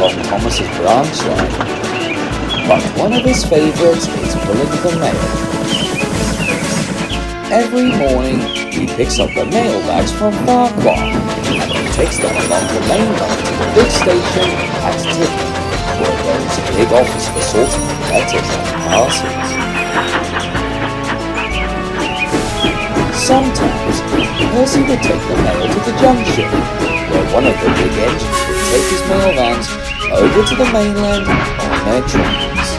on Thomas's branch line. But one of his favourites is pulling the mail. Every morning he picks up the mail bags from Farquhar and he takes them along the main line to the big station at Toby, where there is a big office for sorting letters and parcels. Sometimes Percy would take the mail to the junction, where one of the big engines would take his mail vans over to the mainland on their trains.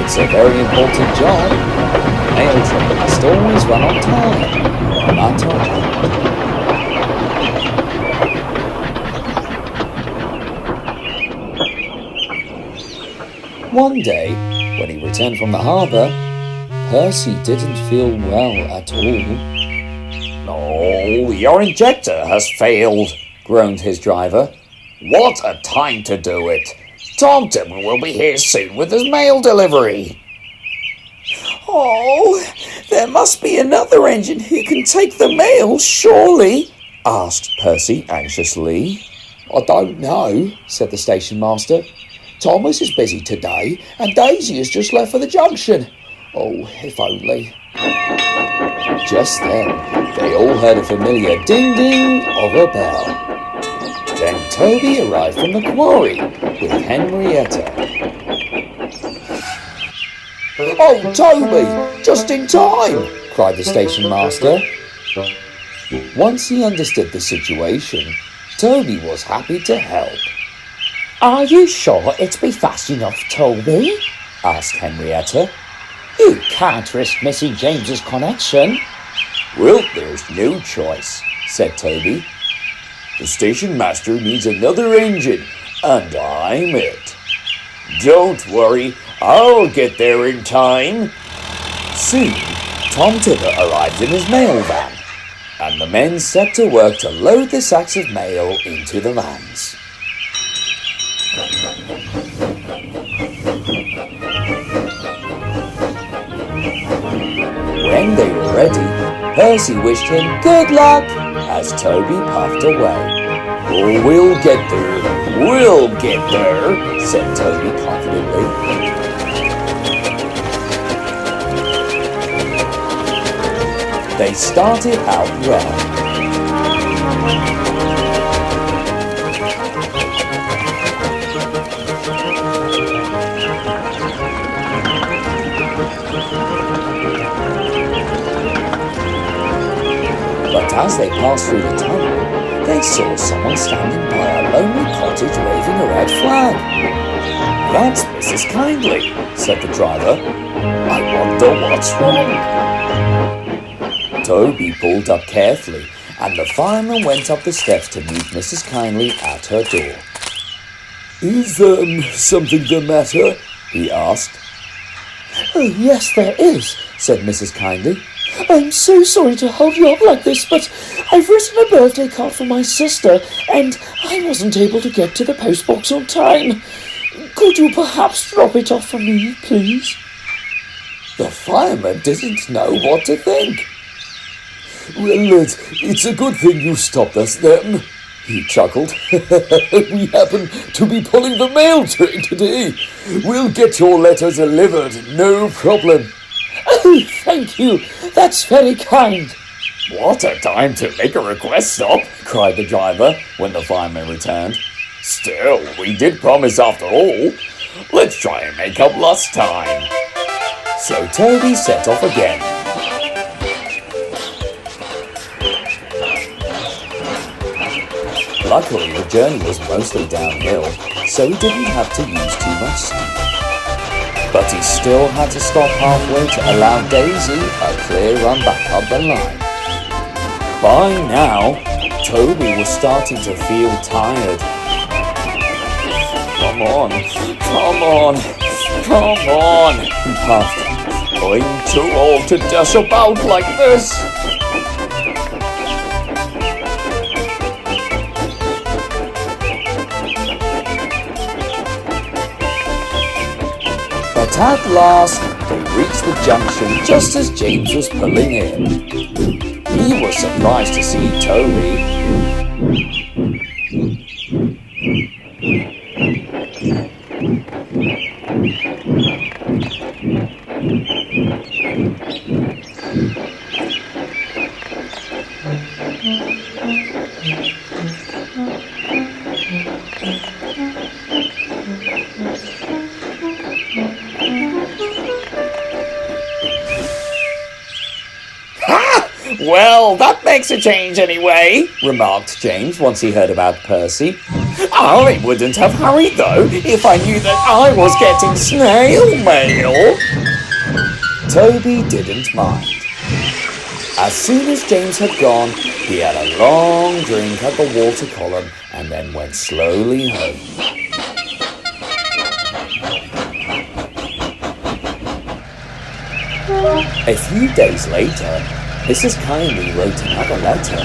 It's a very important job. Mail train must always run on time, no matter what. One day, when he returned from the harbour, Percy didn't feel well at all. "Oh, your injector has failed," groaned his driver. "What a time to do it! Tom will be here soon with his mail delivery." "Oh, there must be another engine who can take the mail, surely?" asked Percy anxiously. "I don't know," said the station master. "Thomas is busy today, and Daisy has just left for the junction. Oh, if only." Just then, they all heard a familiar ding-ding of a bell. Then Toby arrived from the quarry with Henrietta. "Oh, Toby, just in time!" cried the station master. Once he understood the situation, Toby was happy to help. "Are you sure it'll be fast enough, Toby?" asked Henrietta. "You can't risk missing James's connection." "Well, there's no choice," said Toby. "The station master needs another engine, and I'm it. Don't worry, I'll get there in time." Soon, Tom Tipper arrived in his mail van, and the men set to work to load the sacks of mail into the vans. When they were ready, Percy wished him good luck as Toby puffed away. "Oh, we'll get there, said Toby confidently. They started out well. But as they passed through the tunnel, they saw someone standing by a lonely cottage waving a red flag. "That's Mrs. Kindly," said the driver. "I wonder what's wrong." Toby pulled up carefully, and the fireman went up the steps to meet Mrs. Kindly at her door. "Is something the matter?" he asked. "Oh, yes, there is," said Mrs. Kindly. "I'm so sorry to hold you up like this, but I've written a birthday card for my sister, and I wasn't able to get to the postbox on time. Could you perhaps drop it off for me, please?" The fireman didn't know what to think. "Well, it's a good thing you stopped us then," he chuckled. "We happen to be pulling the mail train today. We'll get your letter delivered, no problem." "Oh, thank you. That's very kind." "What a time to make a request stop," cried the driver when the fireman returned. "Still, we did promise after all. Let's try and make up lost time." So Toby set off again. Luckily, the journey was mostly downhill, so he didn't have to use too much speed. But he still had to stop halfway to allow Daisy a clear run back up the line. By now, Toby was starting to feel tired. Come on, he puffed. "I'm too old to dash about like this." At last, they reached the junction just as James was pulling in. He was surprised to see Toby. Well, that makes a change anyway, remarked James once he heard about Percy. I wouldn't have hurried, though, if I knew that I was getting snail mail. Toby didn't mind. As soon as James had gone, he had a long drink at the water column and then went slowly home. A few days later, Mrs. Kindly wrote another letter.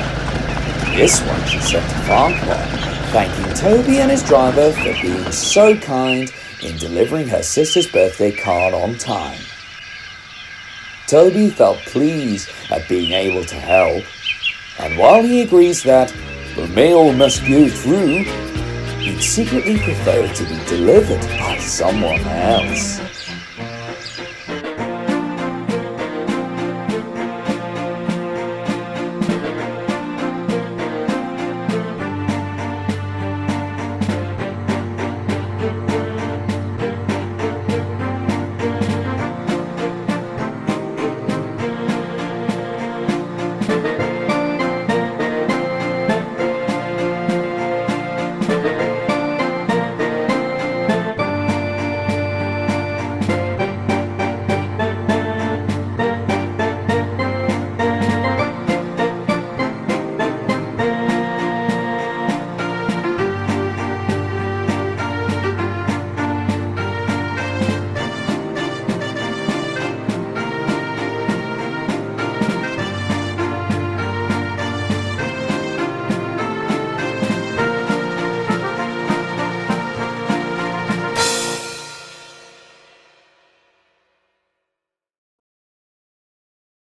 This one she sent to Farquhar, thanking Toby and his driver for being so kind in delivering her sister's birthday card on time. Toby felt pleased at being able to help, and while he agrees that the mail must go through, he'd secretly prefer it to be delivered by someone else.